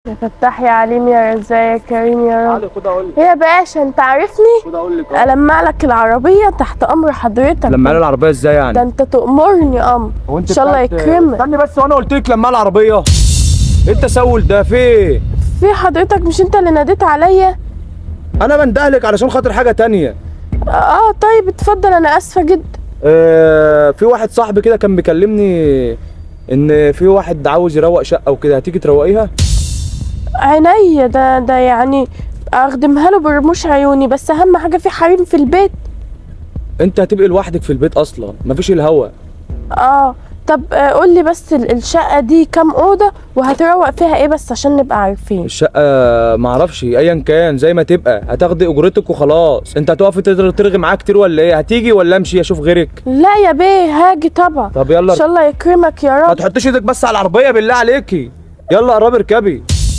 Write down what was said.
يا فتاح يا عليم يا رزاق يا كريم يا رب. تعالي خد اقول لك. ايه يا باشا انت عارفني؟ خد اقول لك. ألمع لك العربية تحت أمر حضرتك. لما لي العربيه ازاي ده يعني؟ انت تأمرني ان شاء الله يكرمك. استني بس، وانا قلت لك لما العربيه انت سول ده في ايه؟ في حضرتك مش انت اللي ناديت عليا؟ انا بندهلك علشان خاطر حاجه تانية. طيب اتفضل انا اسفة جدا. في واحد صاحبي كده كان بيكلمني ان في واحد عاوز يروق شقه وكده، هتيجي تروقيها؟ عينيا، ده يعني اخدمها له برموش عيوني، بس اهم حاجة في حريم في البيت. انت هتبقي لوحدك في البيت اصلا، مفيش الهوا. طب قول لي بس الشقة دي كام أوضة وهتروق فيها ايه بس عشان نبقى عارفين. الشقه معرفش، ايا كان زي ما تبقى هتاخدي اجرتك وخلاص. انت هتقفي ترغي معاه كتير ولا ايه؟ هتيجي ولا امشي اشوف غيرك؟ لا يا بيه هاجي طبعا. طب يلا ان شاء الله يكرمك يا ما رب. تحطيش ايدك بس على العربيه بالله عليكي. يلا قربي اركبي.